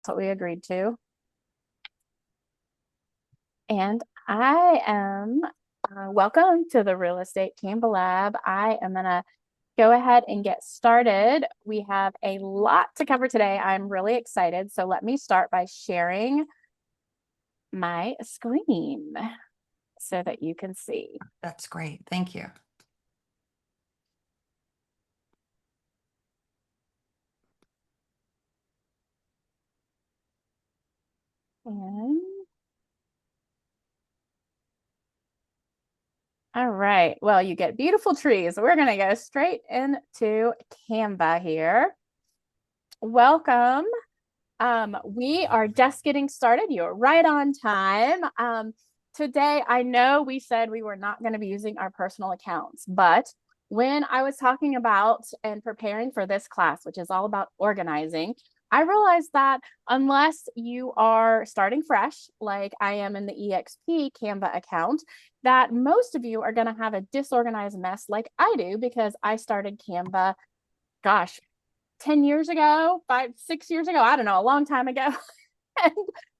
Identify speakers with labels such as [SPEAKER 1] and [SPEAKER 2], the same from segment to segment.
[SPEAKER 1] That's what we agreed to. And I am welcome to the Real Estate Canva Lab. I am going to go ahead and get started. We have a lot to cover today. I'm really excited. So let me start by sharing my screen so that you can see.
[SPEAKER 2] That's great. Thank you.
[SPEAKER 1] And all right. Well, you get beautiful trees. We're going to go straight into Canva here. Welcome. We are just getting started. You're right on time. Today, I know we said we were not going to be using our personal accounts, but when I was talking about and preparing for this class, which is all about organizing, I realized that unless you are starting fresh, like I am in the EXP Canva account, that most of you are going to have a disorganized mess like I do because I started Canva, gosh, 10 years ago, 5, 6 years ago, I don't know, a long time ago, and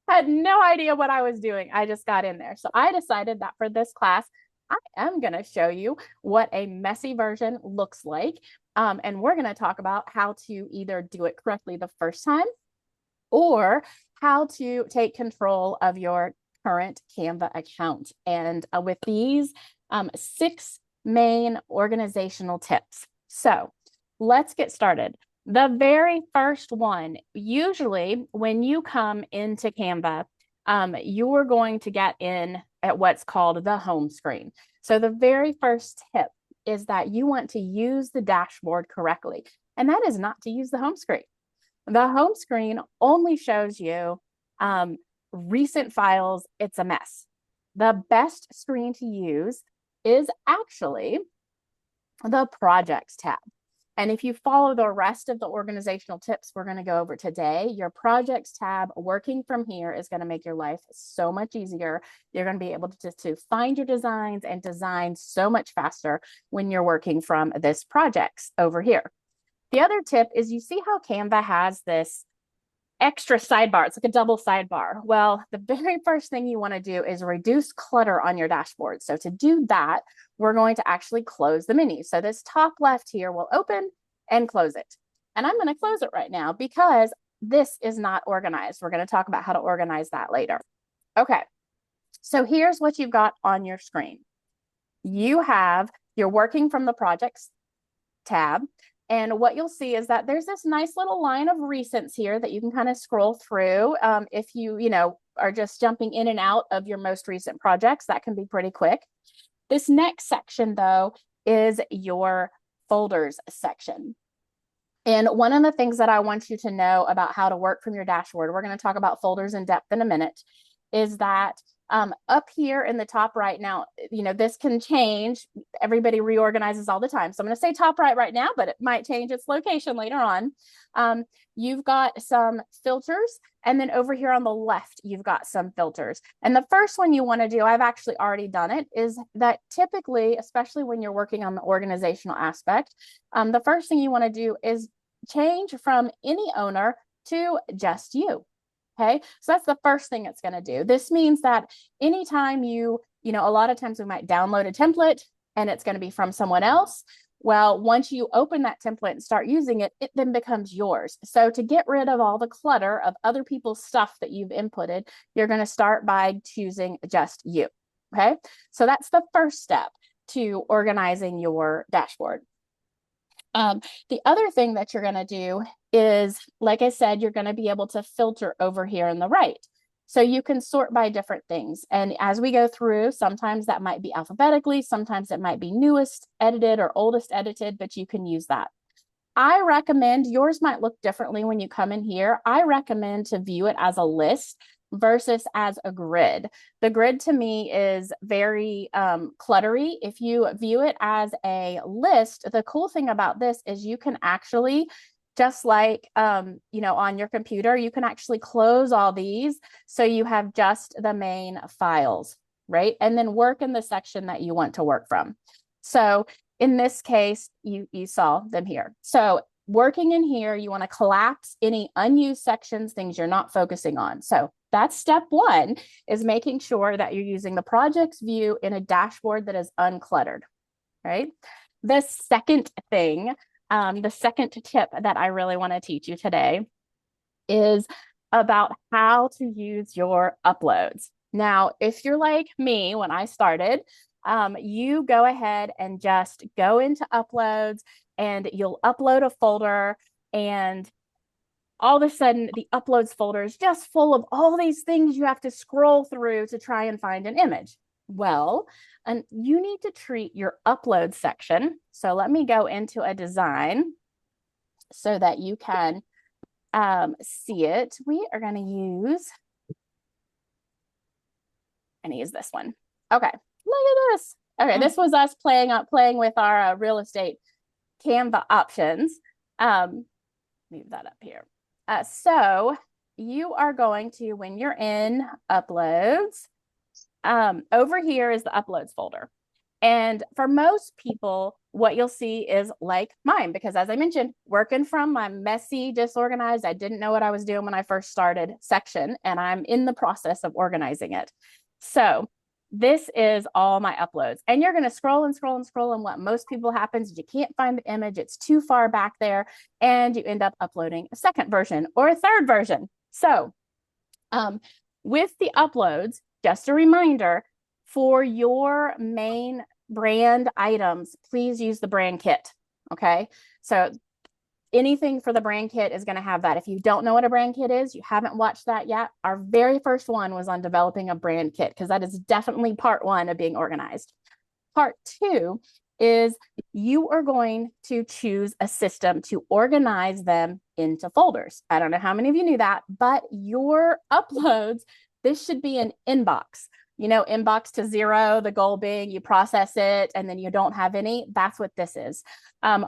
[SPEAKER 1] had no idea what I was doing. I just got in there. So I decided that for this class, I am going to show you what a messy version looks like. And we're going to talk about how to either do it correctly the first time or how to take control of your current Canva account. And with these 6 main organizational tips. So let's get started. The very first one, usually when you come into Canva, you're going to get in at what's called the home screen. So the very first tip is that you want to use the dashboard correctly. And that is not to use the home screen. The home screen only shows you recent files. It's a mess. The best screen to use is actually the projects tab. And if you follow the rest of the organizational tips we're going to go over today, your projects tab working from here is going to make your life so much easier. You're going to be able to find your designs and design so much faster when you're working from this projects over here. The other tip is you see how Canva has this extra sidebar. It's like a double sidebar. Well, the very first thing you want to do is reduce clutter on your dashboard. So to do that, we're going to actually close the menu. So this top left here will open and close it. And I'm going to close it right now because this is not organized. We're going to talk about how to organize that later. Okay. So here's what you've got on your screen. You're working from the projects tab. And what you'll see is that there's this nice little line of recents here that you can kind of scroll through. If you are just jumping in and out of your most recent projects, that can be pretty quick. This next section, though, is your folders section. And one of the things that I want you to know about how to work from your dashboard, we're going to talk about folders in depth in a minute, is that up here in the top right now, this can change. Everybody reorganizes all the time. So I'm going to say top right now, but it might change its location later on. You've got some filters. And then over here on the left, you've got some filters. And the first one you want to do, I've actually already done it, is that typically, especially when you're working on the organizational aspect, the first thing you want to do is change from any owner to just you. Okay, so that's the first thing it's going to do. This means that anytime a lot of times we might download a template and it's going to be from someone else. Well, once you open that template and start using it, it then becomes yours. So to get rid of all the clutter of other people's stuff that you've inputted, you're going to start by choosing just you. Okay, so that's the first step to organizing your dashboard. The other thing that you're going to do is, like I said, you're going to be able to filter over here on the right. So you can sort by different things. And as we go through, sometimes that might be alphabetically, sometimes it might be newest edited or oldest edited, but you can use that. I recommend, yours might look differently when you come in here. I recommend to view it as a list versus as a grid. The grid to me is very cluttery. If you view it as a list, the cool thing about this is you can actually, just like on your computer, you can actually close all these so you have just the main files, right? And then work in the section that you want to work from. So in this case, you saw them here. So working in here, you want to collapse any unused sections, things you're not focusing on. So that's step one, is making sure that you're using the projects view in a dashboard that is uncluttered, right? The second thing, the second tip that I really want to teach you today is about how to use your uploads. Now, if you're like me, when I started, you go ahead and just go into uploads and you'll upload a folder, and all of a sudden the uploads folder is just full of all these things you have to scroll through to try and find an image. Well, and you need to treat your upload section. So let me go into a design so that you can see it. We are going to use this one. Okay, look at this. Okay, this was us playing with our real estate Canva options. Move that up here. So you are going to, when you're in uploads, over here is the uploads folder. And for most people, what you'll see is like mine, because as I mentioned, working from my messy, disorganized, I didn't know what I was doing when I first started section, and I'm in the process of organizing it. So this is all my uploads, and you're going to scroll and scroll and scroll. And what most people happens is you can't find the image. It's too far back there, and you end up uploading a second version or a third version. So with the uploads, just a reminder, for your main brand items, please use the brand kit. Okay. So anything for the brand kit is going to have that. If you don't know what a brand kit is, you haven't watched that yet, our very first one was on developing a brand kit, because that is definitely part one of being organized. Part two is you are going to choose a system to organize them into folders. I don't know how many of you knew that, but your uploads, this should be an inbox. You know, inbox to zero, the goal being you process it and then you don't have any. That's what this is.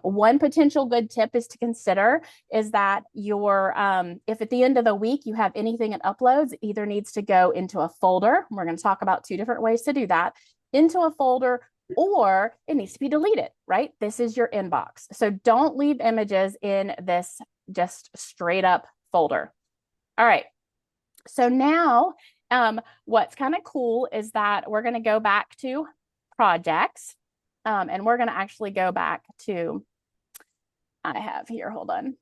[SPEAKER 1] One potential good tip is to consider is that your, if at the end of the week you have anything in uploads, it either needs to go into a folder. We're going to talk about 2 different ways to do that, into a folder, or it needs to be deleted, right? This is your inbox. So don't leave images in this just straight up folder. All right. So now, what's kind of cool is that we're going to go back to projects, and we're going to actually go back to, I have here, hold on.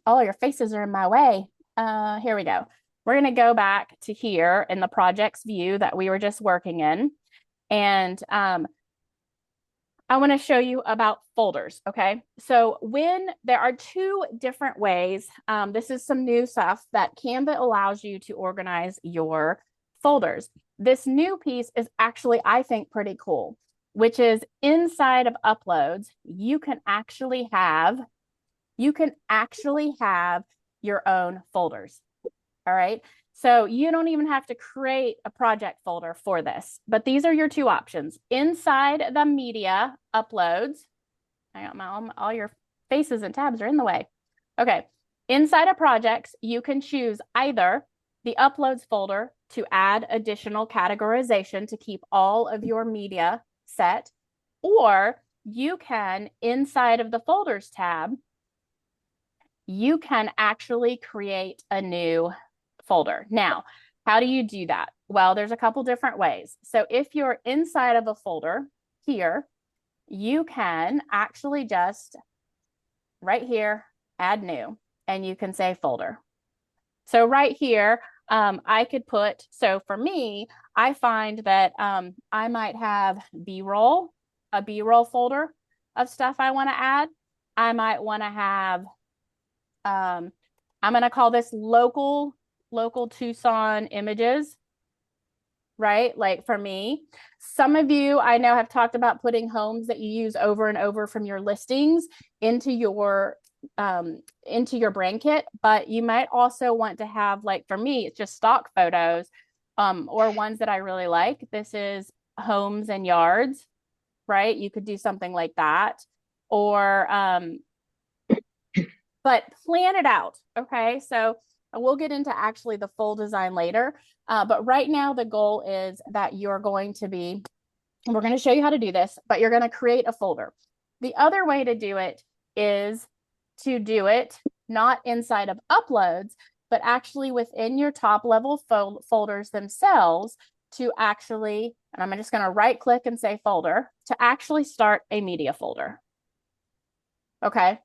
[SPEAKER 1] All your faces are in my way. Here we go. We're going to go back to here in the projects view that we were just working in. And I want to show you about folders. Okay. So when there are 2 different ways, this is some new stuff that Canva allows you to organize your folders. This new piece is actually, I think, pretty cool, which is inside of uploads, you can actually have your own folders. All right. So you don't even have to create a project folder for this, but these are your 2 options. Inside the media uploads, I got all your faces and tabs are in the way. Okay. Inside of projects, you can choose either the uploads folder to add additional categorization to keep all of your media set, or you can, inside of the folders tab, you can actually create a new folder. Now, how do you do that? Well, there's a couple different ways. So if you're inside of a folder here, you can actually just right here, add new, and you can say folder. So right here, I could put, so for me, I find that I might have B-roll, a B-roll folder of stuff I want to add. I might want to have, I'm going to call this local Tucson images, right? Like for me, some of you I know have talked about putting homes that you use over and over from your listings into your brand kit, but you might also want to have, like for me, it's just stock photos, or ones that I really like. This is homes and yards, right? You could do something like that, or, but plan it out. Okay. So we'll get into actually the full design later. But right now the goal is that you're going to be, and we're going to show you how to do this, but you're going to create a folder. The other way to do it is to do it, not inside of uploads, but actually within your top level folders themselves to actually, and I'm just going to right click and say folder, to actually start a media folder. Okay.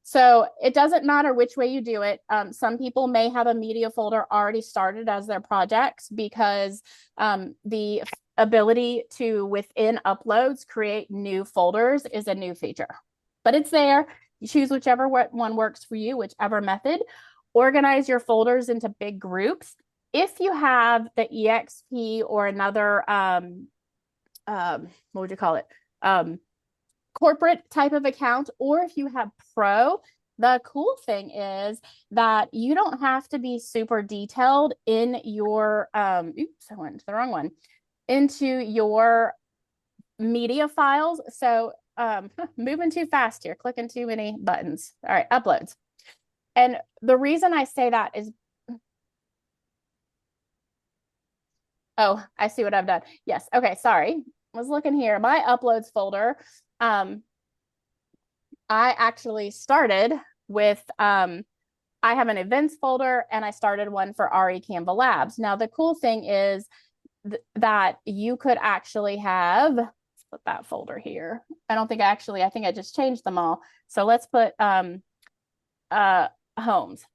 [SPEAKER 1] So it doesn't matter which way you do it. Some people may have a media folder already started as their projects because the ability to, within uploads, create new folders is a new feature. But it's there. You choose whichever one works for you, whichever method. Organize your folders into big groups. If you have the EXP or another, what would you call it? Corporate type of account, or if you have pro, the cool thing is that you don't have to be super detailed in your oops, I went to the wrong one, into your media files. So moving too fast here, clicking too many buttons. All right, uploads. And the reason I say that is, oh, I see what I've done. Yes. Okay. Sorry. I was looking here. My uploads folder. I actually started with, I have an events folder and I started one for RE Canva Labs. Now, the cool thing is that you could actually have, let's put that folder here. I don't think I think I just changed them all. So let's put homes.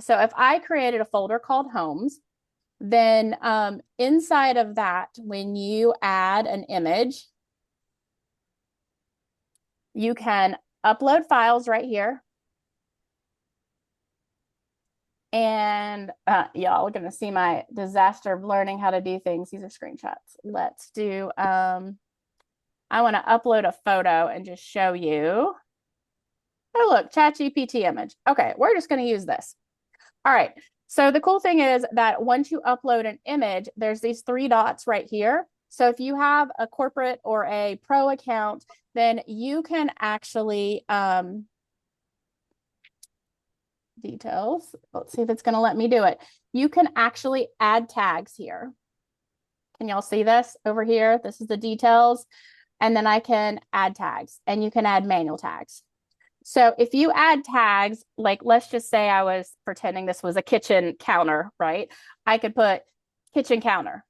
[SPEAKER 1] So if I created a folder called homes, then inside of that, when you add an image, you can upload files right here. And y'all are going to see my disaster of learning how to do things. These are screenshots. Let's do, I want to upload a photo and just show you. Oh, look, ChatGPT image. Okay, we're just going to use this. All right. So the cool thing is that once you upload an image, there's these 3 dots right here. So if you have a corporate or a pro account, then you can actually, details, let's see if it's going to let me do it. You can actually add tags here. Can y'all see this over here? This is the details. And then I can add tags, and you can add manual tags. So if you add tags, like let's just say I was pretending this was a kitchen counter, right? I could put kitchen counter.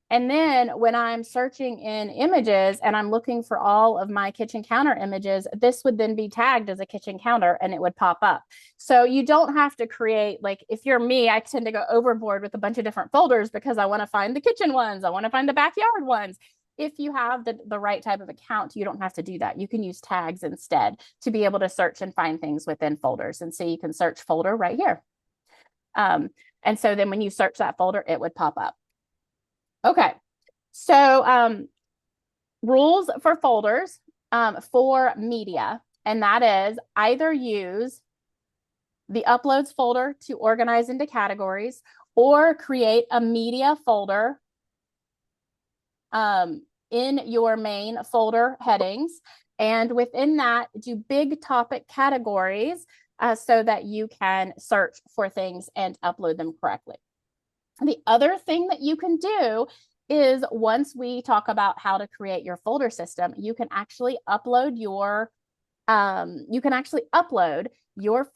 [SPEAKER 1] And then when I'm searching in images and I'm looking for all of my kitchen counter images, this would then be tagged as a kitchen counter and it would pop up. So you don't have to create, like if you're me, I tend to go overboard with a bunch of different folders because I want to find the kitchen ones. I want to find the backyard ones. If you have the right type of account, you don't have to do that. You can use tags instead to be able to search and find things within folders. And so you can search folder right here. And so then when you search that folder, it would pop up. Okay, so rules for folders for media, and that is either use the uploads folder to organize into categories or create a media folder in your main folder headings. And within that, do big topic categories so that you can search for things and upload them correctly. The other thing that you can do is once we talk about how to create your folder system, you can actually upload your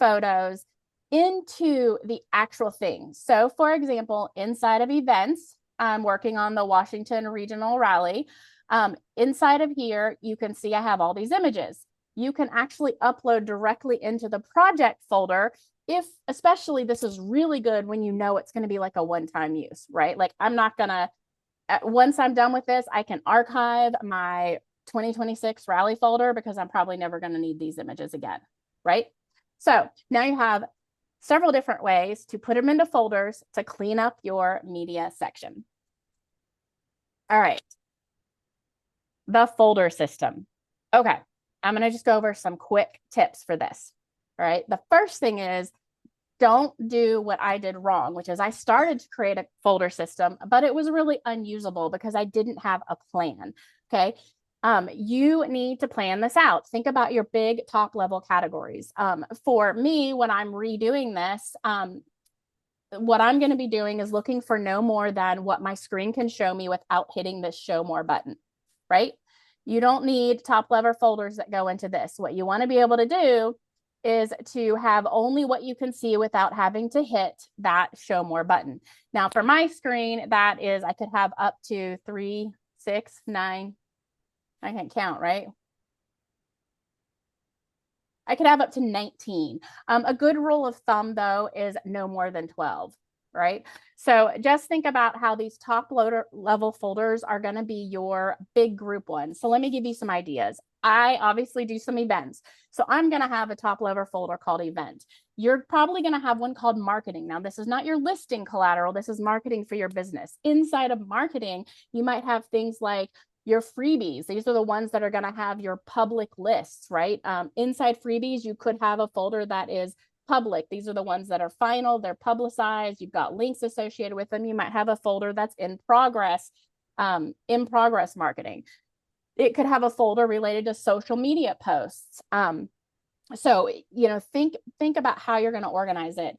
[SPEAKER 1] photos into the actual thing. So for example, inside of events, I'm working on the Washington Regional Rally. Inside of here, you can see I have all these images. You can actually upload directly into the project folder if, especially this is really good when you know it's going to be like a one-time use, right? Like I'm not going to, once I'm done with this, I can archive my 2026 rally folder because I'm probably never going to need these images again, right? So now you have several different ways to put them into folders to clean up your media section. All right. The folder system. Okay. I'm going to just go over some quick tips for this. All right. The first thing is don't do what I did wrong, which is I started to create a folder system, but it was really unusable because I didn't have a plan. Okay. You need to plan this out. Think about your big top level categories. For me, when I'm redoing this, what I'm going to be doing is looking for no more than what my screen can show me without hitting this show more button, right? You don't need top level folders that go into this. What you want to be able to do is to have only what you can see without having to hit that show more button. Now for my screen, that is, I could have up to 3, 6, 9, I can't count, right? I could have up to 19. A good rule of thumb, though, is no more than 12, right? So just think about how these top level folders are going to be your big group ones. So let me give you some ideas. I obviously do some events. So I'm going to have a top level folder called event. You're probably going to have one called marketing. Now, this is not your listing collateral. This is marketing for your business. Inside of marketing, you might have things like your freebies. These are the ones that are going to have your public lists, right? Inside freebies, you could have a folder that is public. These are the ones that are final, they're publicized, you've got links associated with them. You might have a folder that's in progress marketing. It could have a folder related to social media posts. So, think about how you're going to organize it.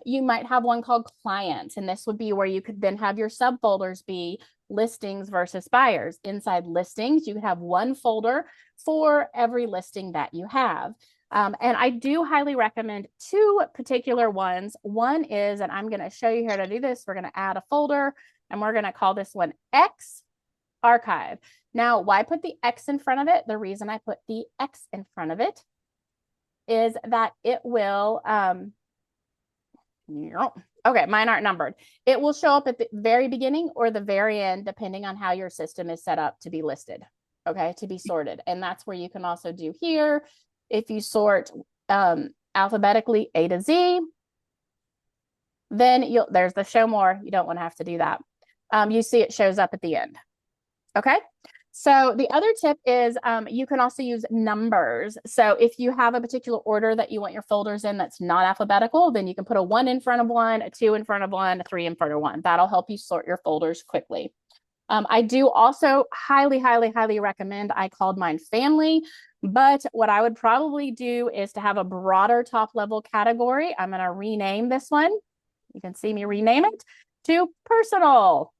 [SPEAKER 1] You might have one called clients, and this would be where you could then have your subfolders be listings versus buyers. Inside listings, you could have one folder for every listing that you have. And I do highly recommend two particular ones. One is, and I'm going to show you how to do this. We're going to add a folder, and we're going to call this one X Archive. Now, why put the X in front of it? The reason I put the X in front of it is that it will, okay, mine aren't numbered. It will show up at the very beginning or the very end, depending on how your system is set up to be listed, okay, to be sorted. And that's where you can also do here. If you sort alphabetically A to Z, then there's the show more. You don't want to have to do that. You see it shows up at the end, okay? So the other tip is you can also use numbers. So if you have a particular order that you want your folders in that's not alphabetical, then you can put a 1 in front of one, a 2 in front of one, a 3 in front of one. That'll help you sort your folders quickly. I do also highly, highly, highly recommend, I called mine family, but what I would probably do is to have a broader top level category. I'm going to rename this one. You can see me rename it to personal.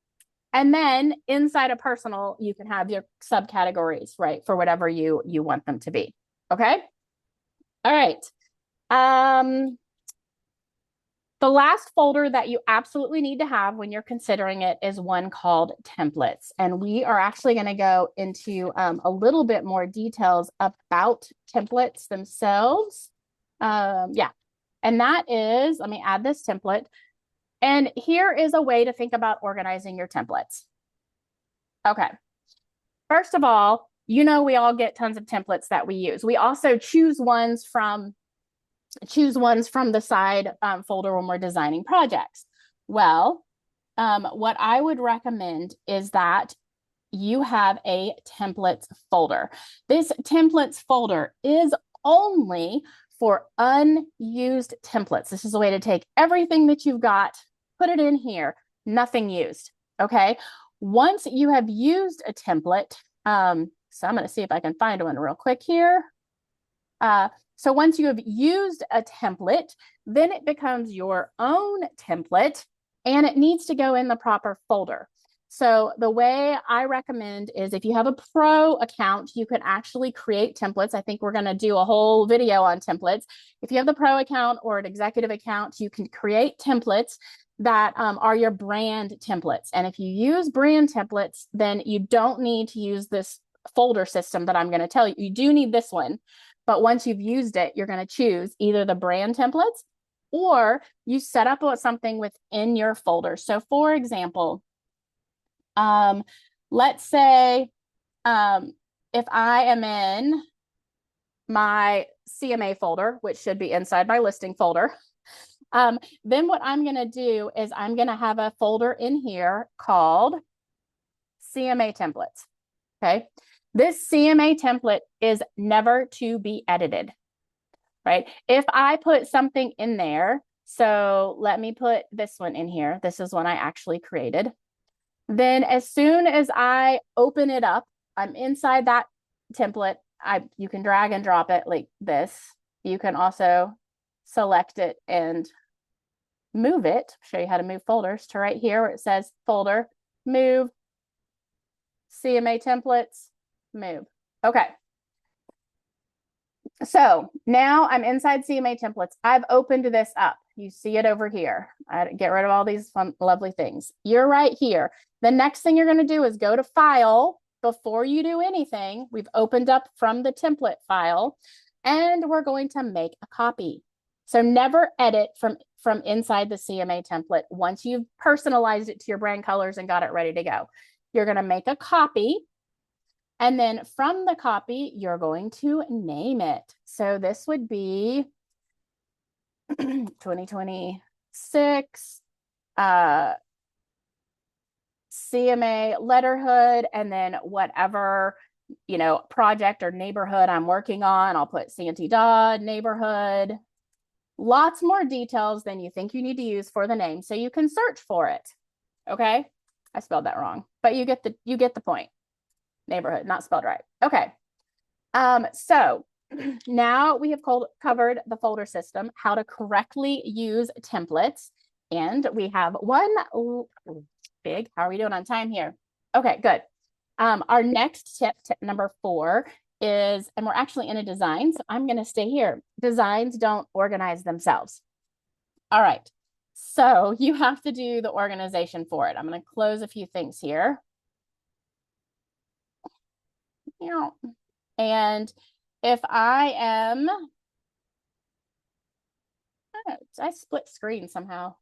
[SPEAKER 1] And then inside of personal, you can have your subcategories, right, for whatever you want them to be. Okay. All right. The last folder that you absolutely need to have when you're considering it is one called templates. And we are actually going to go into a little bit more details about templates themselves. Yeah. And that is, let me add this template. And here is a way to think about organizing your templates. Okay. First of all, we all get tons of templates that we use. We also choose ones from the side folder when we're designing projects. Well, what I would recommend is that you have a templates folder. This templates folder is only for unused templates. This is a way to take everything that you've got, put it in here, nothing used, okay? Once you have used a template, so I'm going to see if I can find one real quick here. So once you have used a template, then it becomes your own template and it needs to go in the proper folder. So the way I recommend is if you have a pro account, you can actually create templates. I think we're going to do a whole video on templates. If you have the pro account or an executive account, you can create templates that are your brand templates. And if you use brand templates, then you don't need to use this folder system that I'm going to tell you. You do need this one. But once you've used it, you're going to choose either the brand templates or you set up something within your folder. So for example, let's say if I am in my CMA folder, which should be inside my listing folder, then what I'm going to do is I'm going to have a folder in here called CMA templates. Okay. This CMA template is never to be edited, right? If I put something in there, so let me put this one in here. This is one I actually created. Then as soon as I open it up, I'm inside that template. You can drag and drop it like this. You can also select it and move it. Show you how to move folders to right here where it says folder, move, CMA templates, move. Okay. So now I'm inside CMA templates. I've opened this up. You see it over here. I get rid of all these fun, lovely things. You're right here. The next thing you're going to do is go to File. Before you do anything, we've opened up from the template file, and we're going to make a copy. So never edit from inside the CMA template once you've personalized it to your brand colors and got it ready to go. You're going to make a copy. And then from the copy, you're going to name it. So this would be 2026 CMA letterhood, and then whatever, project or neighborhood I'm working on, I'll put Santee Dodd neighborhood. Lots more details than you think you need to use for the name, so you can search for it. Okay, I spelled that wrong, but you get the point. Neighborhood, not spelled right. Okay. So now we have covered the folder system, how to correctly use templates, and we have one big. How are we doing on time here? Okay, good. Our next tip number 4 is, and we're actually in a design, so I'm going to stay here. Designs don't organize themselves. All right. So you have to do the organization for it. I'm going to close a few things here. And if I am, I split screen somehow.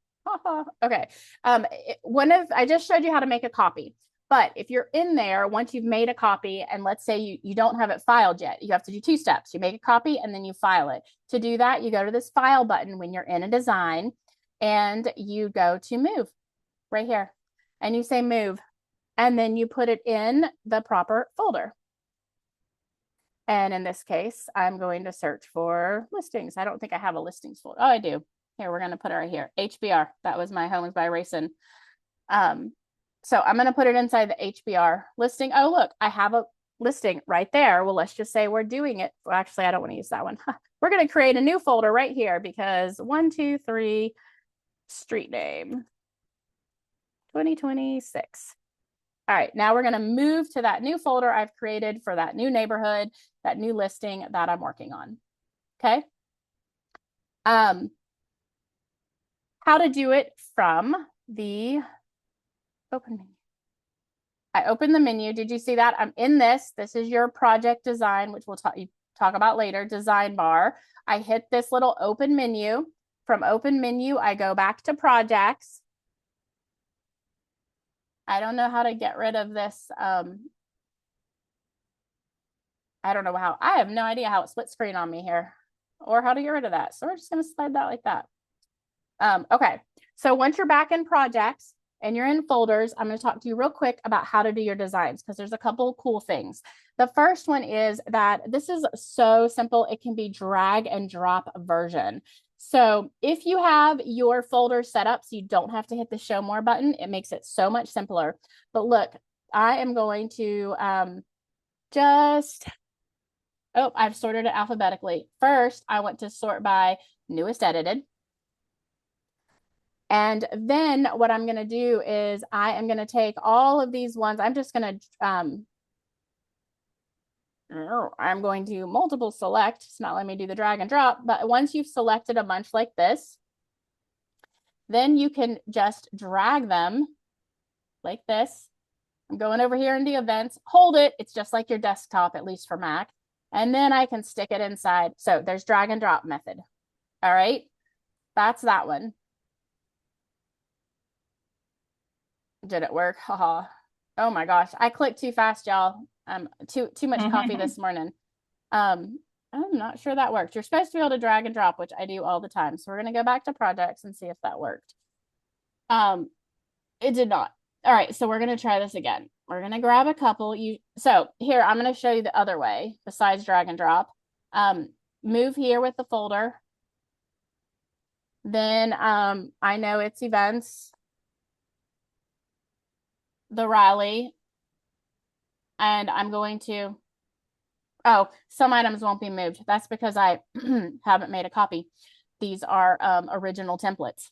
[SPEAKER 1] Okay. I just showed you how to make a copy, but if you're in there, once you've made a copy, and let's say you don't have it filed yet, you have to do 2 steps. You make a copy and then you file it. To do that, you go to this file button when you're in a design, and you go to move right here, and you say move, and then you put it in the proper folder. And in this case, I'm going to search for listings. I don't think I have a listings folder. Oh, I do. Here, we're going to put it right here. HBR. That was my Homes by Racing. So I'm going to put it inside the HBR listing. Oh, look, I have a listing right there. Well, let's just say we're doing it. Well, actually, I don't want to use that one. We're going to create a new folder right here because 1, 2, 3, street name, 2026. All right, now we're going to move to that new folder I've created for that new neighborhood, that new listing that I'm working on. Okay. How to do it from the open menu. I open the menu. Did you see that? I'm in this. This is your project design, which we'll talk about later, design bar. I hit this little open menu. From open menu, I go back to projects. I don't know how to get rid of this. I don't know how. I have no idea how it split screen on me here or how to get rid of that. So we're just going to slide that like that. Okay. So once you're back in projects and you're in folders, I'm going to talk to you real quick about how to do your designs because there's a couple cool things. The first one is that this is so simple. It can be drag and drop version. So if you have your folder set up so you don't have to hit the show more button, it makes it so much simpler. But look, I am going to I've sorted it alphabetically. First, I want to sort by newest edited. And then what I'm going to do is I am going to take all of these ones. I'm just going to, I'm going to multiple select. It's not letting me do the drag and drop, but once you've selected a bunch like this, then you can just drag them like this. I'm going over here into events, hold it. It's just like your desktop, at least for Mac. And then I can stick it inside. So there's drag and drop method. All right. That's that one. Did it work? Haha. Oh my gosh. I clicked too fast, y'all. Too much coffee this morning. I'm not sure that worked. You're supposed to be able to drag and drop, which I do all the time. So we're going to go back to projects and see if that worked. It did not. All right. So we're going to try this again. We're going to grab a couple. So here, I'm going to show you the other way besides drag and drop. Move here with the folder. Then I know it's events, the rally, and I'm going to, some items won't be moved. That's because I haven't made a copy. These are original templates.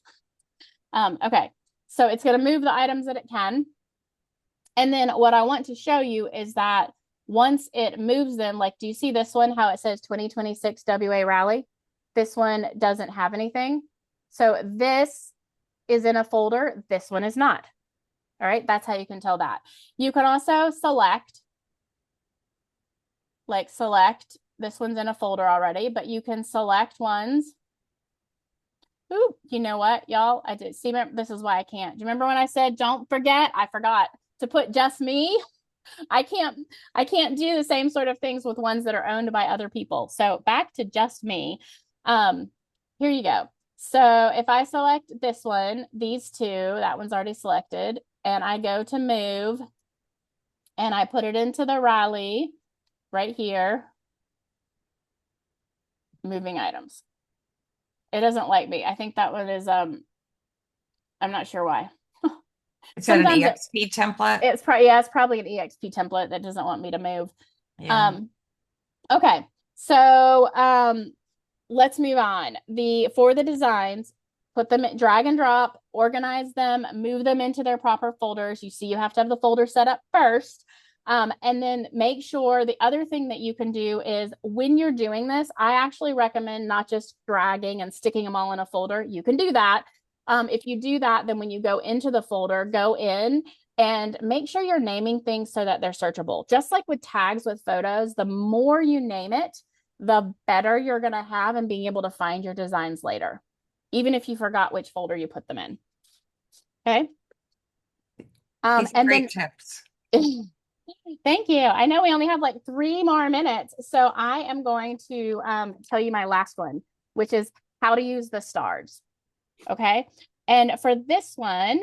[SPEAKER 1] Okay, so it's going to move the items that it can. And then what I want to show you is that once it moves them, like, do you see this one, how it says 2026 WA Rally? This one doesn't have anything. So this is in a folder. This one is not. All right. That's how you can tell that. You can also select, this one's in a folder already, but you can select ones. Ooh, you know what, y'all? I did see, this is why I can't. Do you remember when I said, don't forget? I forgot to put just me. I can't do the same sort of things with ones that are owned by other people. So back to just me. Here you go. So if I select this one, these two, that one's already selected, and I go to move and I put it into the Raleigh right here, moving items. It doesn't like me. I think that one is, I'm not sure why.
[SPEAKER 2] Is that an EXP template?
[SPEAKER 1] It's probably an EXP template that doesn't want me to move.
[SPEAKER 2] Yeah.
[SPEAKER 1] Okay. So, let's move on. For the designs, put them drag and drop, organize them, move them into their proper folders. You see, you have to have the folder set up first. And then make sure the other thing that you can do is when you're doing this, I actually recommend not just dragging and sticking them all in a folder. You can do that. If you do that, then when you go into the folder, go in and make sure you're naming things so that they're searchable. Just like with tags with photos, the more you name it, the better you're going to have in being able to find your designs later, even if you forgot which folder you put them in. Okay.
[SPEAKER 2] These are great tips.
[SPEAKER 1] Thank you. I know we only have like 3 more minutes, so I am going to tell you my last one, which is how to use the stars. Okay. And for this one,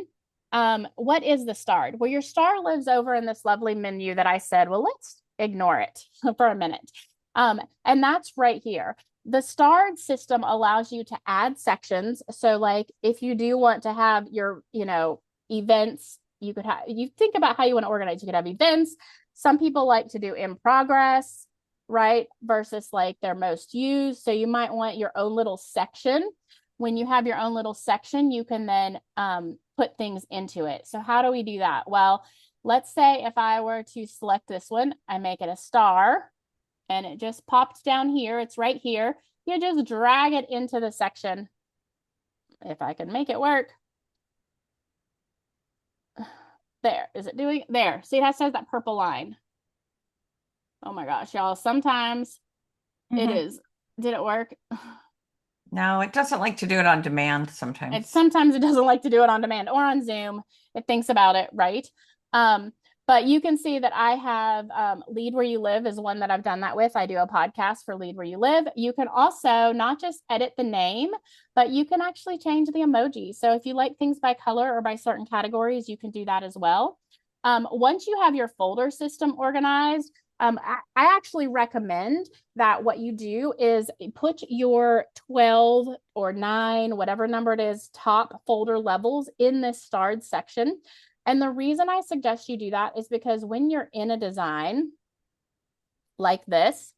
[SPEAKER 1] what is the star? Well, your star lives over in this lovely menu that I said, well, let's ignore it for a minute. And that's right here. The starred system allows you to add sections. So like if you do want to have your, events, you think about how you want to organize. You could have events. Some people like to do in progress, right? Versus like their most used. So you might want your own little section. When you have your own little section, you can then put things into it. So how do we do that? Well, let's say if I were to select this one, I make it a star and it just popped down here. It's right here. You just drag it into the section. If I can make it work. There, is it doing there? See, it says that purple line. Oh my gosh, y'all. Sometimes it is. Did it work?
[SPEAKER 2] No, it doesn't like to do it on demand sometimes.
[SPEAKER 1] Sometimes it doesn't like to do it on demand or on Zoom. It thinks about it, right? But you can see that I have Lead Where You Live is one that I've done that with. I do a podcast for Lead Where You Live. You can also not just edit the name, but you can actually change the emoji. So if you like things by color or by certain categories, you can do that as well. Once you have your folder system organized, I actually recommend that what you do is put your 12 or 9, whatever number it is, top folder levels in this starred section. And the reason I suggest you do that is because when you're in a design like this,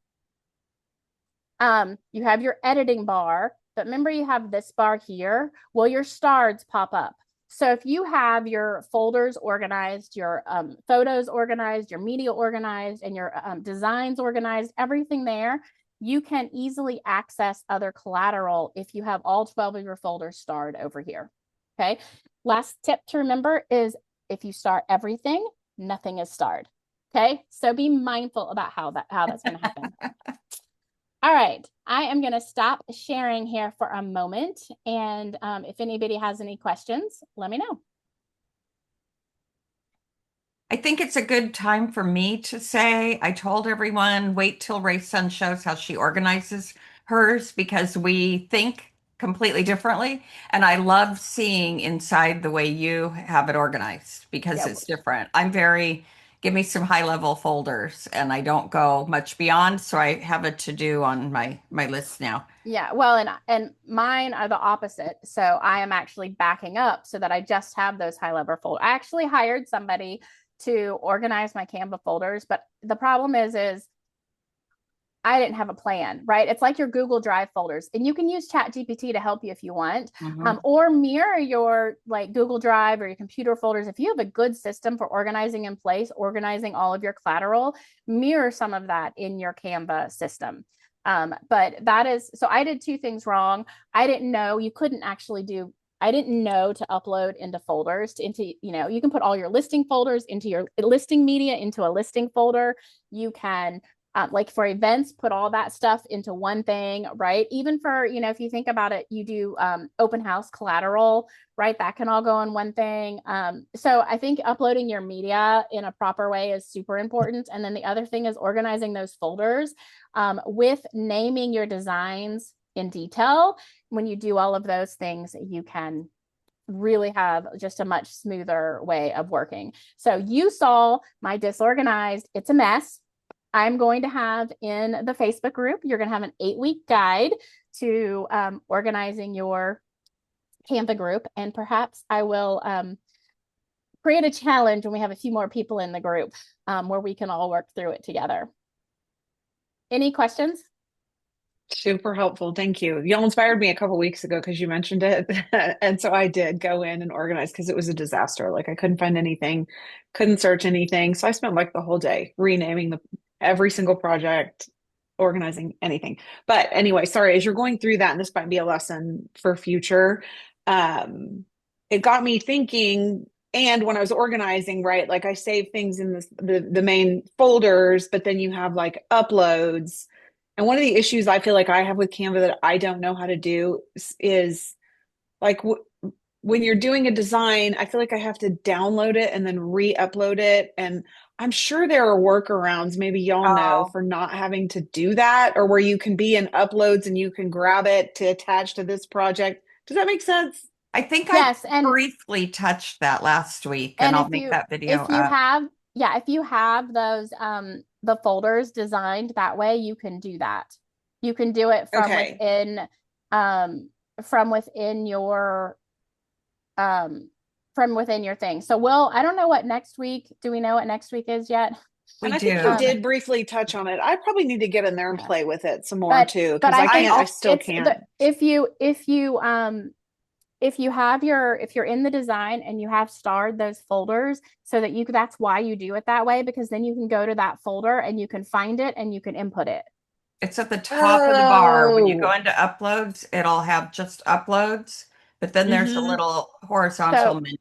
[SPEAKER 1] you have your editing bar, but remember you have this bar here. Well, your stars pop up. So if you have your folders organized, your photos organized, your media organized, and your designs organized, everything there, you can easily access other collateral if you have all 12 of your folders starred over here. Okay. Last tip to remember is if you star everything, nothing is starred. Okay. So be mindful about how that's going to happen. All right, I am going to stop sharing here for a moment. And if anybody has any questions, let me know.
[SPEAKER 2] I think it's a good time for me to say, I told everyone, wait till Ray Sun shows how she organizes hers because we think completely differently. And I love seeing inside the way you have it organized because it's different. Give me some high level folders and I don't go much beyond. So I have a to do on my list now.
[SPEAKER 1] Yeah, well, and mine are the opposite. So I am actually backing up so that I just have those high level folders. I actually hired somebody to organize my Canva folders, but the problem is I didn't have a plan, right? It's like your Google Drive folders, and you can use Chat GPT to help you if you want,
[SPEAKER 2] Hmm.
[SPEAKER 1] or mirror your like Google Drive or your computer folders. If you have a good system for organizing in place, organizing all of your collateral, mirror some of that in your Canva system. But that is so I did two things wrong. I didn't know you couldn't actually do. I didn't know to upload into folders to, into, you can put all your listing folders into your listing media into a listing folder. You can like for events, put all that stuff into one thing, right? Even for, if you think about it, you do open house collateral, right? That can all go in one thing. So I think uploading your media in a proper way is super important. And then the other thing is organizing those folders with naming your designs in detail. When you do all of those things, you can really have just a much smoother way of working. So you saw my disorganized, it's a mess. I'm going to have in the Facebook group, you're going to have an 8-week guide to organizing your Canva group. And perhaps I will create a challenge when we have a few more people in the group where we can all work through it together. Any questions?
[SPEAKER 3] Super helpful. Thank you. Y'all inspired me a couple weeks ago because you mentioned it. And so I did go in and organize because it was a disaster. Like I couldn't find anything, couldn't search anything. So I spent like the whole day renaming every single project, organizing anything. But anyway, sorry, as you're going through that, and this might be a lesson for future, um, it got me thinking. And when I was organizing, right, like I save things in the main folders, but then you have like uploads. And one of the issues I feel like I have with Canva that I don't know how to do is like when you're doing a design, I feel like I have to download it and then re-upload it. And I'm sure there are workarounds, maybe y'all know,
[SPEAKER 2] Oh,
[SPEAKER 3] for not having to do that, or where you can be in uploads and you can grab it to attach to this project. Does that make sense?
[SPEAKER 2] I think I
[SPEAKER 1] Yes, and
[SPEAKER 2] briefly touched that last week, and
[SPEAKER 1] and
[SPEAKER 2] I'll make that video
[SPEAKER 1] if you
[SPEAKER 2] up.
[SPEAKER 1] have yeah, if you have those the folders designed that way, you can do that. You can do it
[SPEAKER 3] Okay.
[SPEAKER 1] um from within your um from within your thing. So I don't know what next week, do we know what next week is yet?
[SPEAKER 2] We
[SPEAKER 3] And I think you
[SPEAKER 2] do.
[SPEAKER 1] Um
[SPEAKER 3] did briefly touch on it. I probably need to get in there and
[SPEAKER 1] yeah.
[SPEAKER 3] play with it some more
[SPEAKER 1] But
[SPEAKER 3] too,
[SPEAKER 1] but
[SPEAKER 3] because
[SPEAKER 1] I
[SPEAKER 3] I
[SPEAKER 1] think
[SPEAKER 3] can't, I
[SPEAKER 2] I'll
[SPEAKER 3] still
[SPEAKER 1] it's the
[SPEAKER 3] can't.
[SPEAKER 1] if you have if you're in the design and you have starred those folders so that that's why you do it that way, because then you can go to that folder and you can find it and you can input it.
[SPEAKER 2] It's at the top of the bar. When you go
[SPEAKER 3] Oh,
[SPEAKER 2] into uploads, it'll have just uploads, but then there's a
[SPEAKER 3] mm-hmm.
[SPEAKER 2] little horizontal
[SPEAKER 1] So
[SPEAKER 2] menu.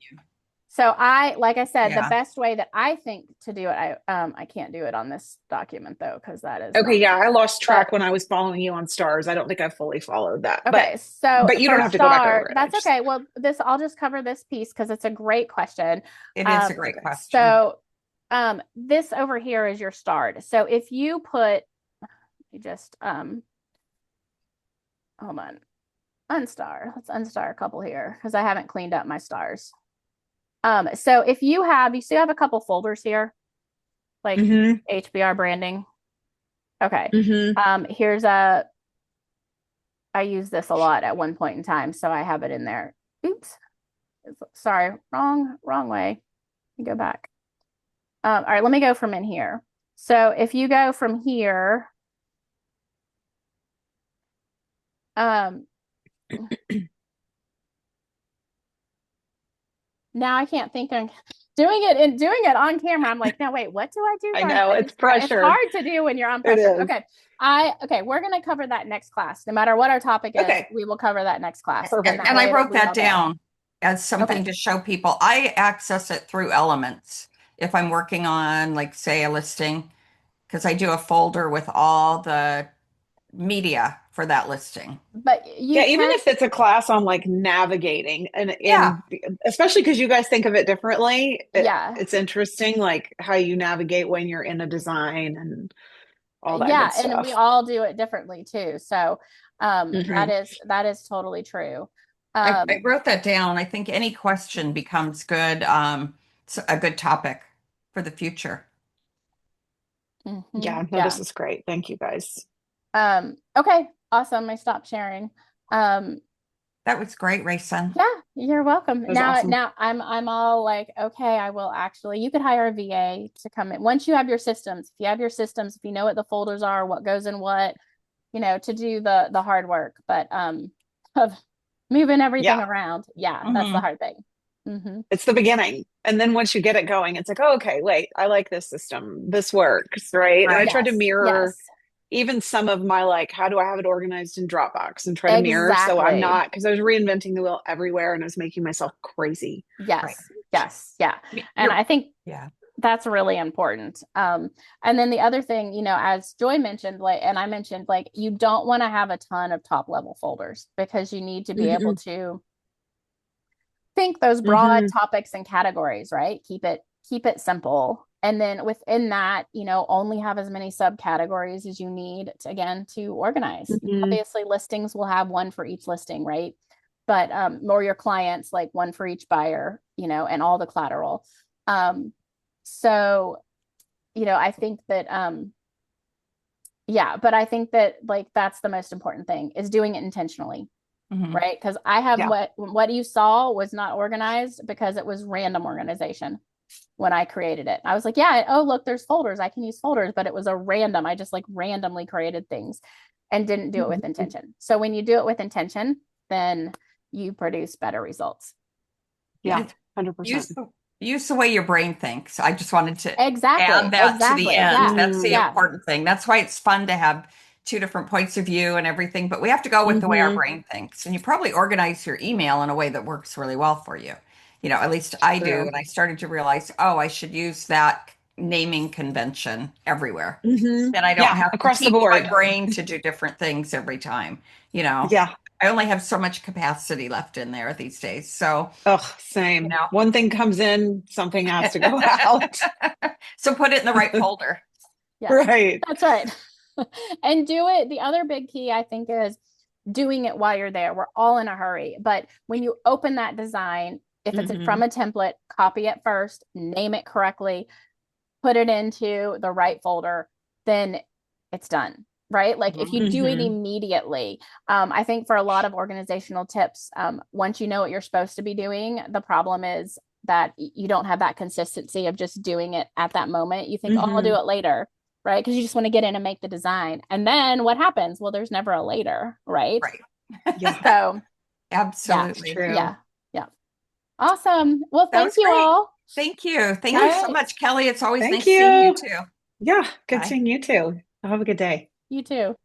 [SPEAKER 1] like I said, the
[SPEAKER 2] Yeah.
[SPEAKER 1] best way that I think to do it, I can't do it on this document though, because that is
[SPEAKER 3] Okay,
[SPEAKER 1] not
[SPEAKER 3] yeah, I lost
[SPEAKER 1] but
[SPEAKER 3] track when I was following you on stars. I don't think I fully followed that,
[SPEAKER 1] okay, so
[SPEAKER 3] but you
[SPEAKER 1] for
[SPEAKER 3] don't have to go back over
[SPEAKER 1] start,
[SPEAKER 3] it. I
[SPEAKER 1] that's
[SPEAKER 3] just
[SPEAKER 1] okay. Well, this I'll just cover this piece because it's a great question.
[SPEAKER 2] It is a great
[SPEAKER 3] okay.
[SPEAKER 2] question.
[SPEAKER 1] So this over here is your start. So if you put you just hold on, unstar. Let's unstar a couple here because I haven't cleaned up my stars. So if you still have a couple folders here, like
[SPEAKER 3] Mm-hmm.
[SPEAKER 1] HBR branding. Okay.
[SPEAKER 3] Mm-hmm.
[SPEAKER 1] Here's I use this a lot at one point in time, so I have it in there. Oops. Sorry, wrong way. Go back. All right, let me go from in here. So if you go from here, um, now I can't think of doing it on camera. I'm like, no, wait, what do I do?
[SPEAKER 3] I know it's
[SPEAKER 1] It's
[SPEAKER 3] pressure.
[SPEAKER 1] hard to do when you're on
[SPEAKER 3] It
[SPEAKER 1] pressure.
[SPEAKER 3] is.
[SPEAKER 1] Okay, we're gonna cover that next class. No matter what our topic is,
[SPEAKER 3] Okay,
[SPEAKER 1] we will cover that next class, and
[SPEAKER 3] perfect.
[SPEAKER 1] that
[SPEAKER 2] And I
[SPEAKER 1] way it'll
[SPEAKER 2] wrote
[SPEAKER 1] be
[SPEAKER 2] that
[SPEAKER 1] all there.
[SPEAKER 2] down as
[SPEAKER 1] Okay,
[SPEAKER 2] something to show people. I access it through elements if I'm working on, like, say, a listing, because I do a folder with all the media for that listing.
[SPEAKER 1] but you
[SPEAKER 3] Yeah, even
[SPEAKER 1] can,
[SPEAKER 3] if it's a class on like navigating and
[SPEAKER 2] Yeah,
[SPEAKER 3] in especially because you guys think of it differently,
[SPEAKER 1] yeah,
[SPEAKER 3] it's interesting like how you navigate when you're in a design and all that
[SPEAKER 1] yeah,
[SPEAKER 3] good
[SPEAKER 1] and we
[SPEAKER 3] stuff.
[SPEAKER 1] all do it differently too. So,
[SPEAKER 3] Hmm.
[SPEAKER 1] that is totally true.
[SPEAKER 2] I wrote that down. I think any question becomes good, a good topic for the future.
[SPEAKER 3] Yeah, no, this
[SPEAKER 1] Yeah.
[SPEAKER 3] is great. Thank you guys.
[SPEAKER 1] Okay, awesome. I stopped sharing. Um,
[SPEAKER 2] That was great, Rayson.
[SPEAKER 1] Yeah, you're welcome.
[SPEAKER 3] That was
[SPEAKER 1] Now,
[SPEAKER 3] awesome.
[SPEAKER 1] now I'm all like, okay, I will actually, you could hire a VA to come in. Once you have your systems, if you have your systems, if you know what the folders are, what goes in what, to do the hard work. But of moving everything
[SPEAKER 3] Yeah.
[SPEAKER 1] around, yeah, that's the
[SPEAKER 2] Hmm.
[SPEAKER 1] hard thing. Hmm.
[SPEAKER 3] It's the beginning. And then once you get it going, it's like, oh, okay, wait, I like this system. This works, right? And I
[SPEAKER 2] Right.
[SPEAKER 3] try to
[SPEAKER 1] Yes,
[SPEAKER 3] mirror
[SPEAKER 1] yes,
[SPEAKER 3] even some of my like, how do I have it organized in Dropbox and try to mirror so I'm
[SPEAKER 1] exactly.
[SPEAKER 3] not, because I was reinventing the wheel everywhere and I was making myself crazy.
[SPEAKER 2] Right.
[SPEAKER 1] Yes, yes, yeah. And
[SPEAKER 2] You're,
[SPEAKER 1] I think
[SPEAKER 2] yeah.
[SPEAKER 1] that's really important. And then the other thing, as Joy mentioned, like, and I mentioned, like, you don't want to have a ton of top level folders because you need to be able
[SPEAKER 3] Hmm.
[SPEAKER 1] to think those broad
[SPEAKER 3] Hmm.
[SPEAKER 1] topics and categories, right? Keep it simple. And then within that, only have as many subcategories as you need to, again, to organize.
[SPEAKER 3] Hmm.
[SPEAKER 1] Obviously, listings will have one for each listing, right? But or your clients, like one for each buyer, and all the collateral. So, I think that yeah, but I think that like that's the most important thing is doing it intentionally,
[SPEAKER 2] Hmm.
[SPEAKER 1] right? Because I have
[SPEAKER 3] Yeah.
[SPEAKER 1] what you saw was not organized because it was random organization when I created it. I was like, yeah, oh look, there's folders. I can use folders, but it was a random. I just like randomly created things and didn't do it with
[SPEAKER 3] Mhm.
[SPEAKER 1] intention. So when you do it with intention, then you produce better results.
[SPEAKER 3] Yeah.
[SPEAKER 1] Yeah.
[SPEAKER 3] 100%.
[SPEAKER 2] Use use the way your brain thinks. I just wanted to add
[SPEAKER 1] Exactly.
[SPEAKER 2] that to the
[SPEAKER 1] Exactly.
[SPEAKER 2] end.
[SPEAKER 1] Yeah.
[SPEAKER 2] That's the
[SPEAKER 3] Mm.
[SPEAKER 1] Yeah.
[SPEAKER 2] important thing. That's why it's fun to have two different points of view and everything, but we have to go with the way our
[SPEAKER 3] Hmm.
[SPEAKER 2] brain thinks. And you probably organize your email in a way that works really well for you. At least I do.
[SPEAKER 3] True.
[SPEAKER 2] And I started to realize, oh, I should use that naming convention everywhere.
[SPEAKER 3] Hmm.
[SPEAKER 2] Then I don't
[SPEAKER 3] Yeah.
[SPEAKER 2] have to
[SPEAKER 3] Across the
[SPEAKER 2] teach my
[SPEAKER 3] board.
[SPEAKER 2] brain to do different things every time. You know,
[SPEAKER 3] Yeah.
[SPEAKER 2] I only have so much capacity left in there these days. So,
[SPEAKER 3] Oh,
[SPEAKER 2] you
[SPEAKER 3] same.
[SPEAKER 2] know,
[SPEAKER 3] One thing comes in, something has to go out.
[SPEAKER 2] so put it in the right folder.
[SPEAKER 1] Yes.
[SPEAKER 3] Right.
[SPEAKER 1] That's right. And do it. The other big key, I think, is doing it while you're there. We're all in a hurry. But when you open that design, if it's from
[SPEAKER 3] Hmm.
[SPEAKER 1] a template, copy it first, name it correctly, put it into the right folder, then it's done. Right. Like if
[SPEAKER 2] Mhm.
[SPEAKER 1] you do it
[SPEAKER 3] Hmm.
[SPEAKER 1] immediately, I think for a lot of organizational tips, once you know what you're supposed to be doing, the problem is that you don't have that consistency of just doing it at that moment. You think, oh, I'll do
[SPEAKER 3] Hmm.
[SPEAKER 1] it later. Right. Because you just want to get in and make the design. And then what happens? Well, there's never a later. Right.
[SPEAKER 2] Right.
[SPEAKER 3] Yeah.
[SPEAKER 1] So, yeah.
[SPEAKER 3] It's
[SPEAKER 2] Absolutely.
[SPEAKER 3] true.
[SPEAKER 1] Yeah. Yeah. Awesome. Well,
[SPEAKER 2] That
[SPEAKER 1] thank
[SPEAKER 2] was
[SPEAKER 1] you
[SPEAKER 2] great.
[SPEAKER 1] all.
[SPEAKER 2] Thank you. Thank
[SPEAKER 1] All
[SPEAKER 2] you so
[SPEAKER 1] right.
[SPEAKER 2] much, Kelly. It's always
[SPEAKER 3] Thank
[SPEAKER 2] nice seeing you
[SPEAKER 3] you.
[SPEAKER 2] too.
[SPEAKER 3] Yeah. Good
[SPEAKER 2] Bye.
[SPEAKER 3] seeing you too. Have a good day.
[SPEAKER 1] You too.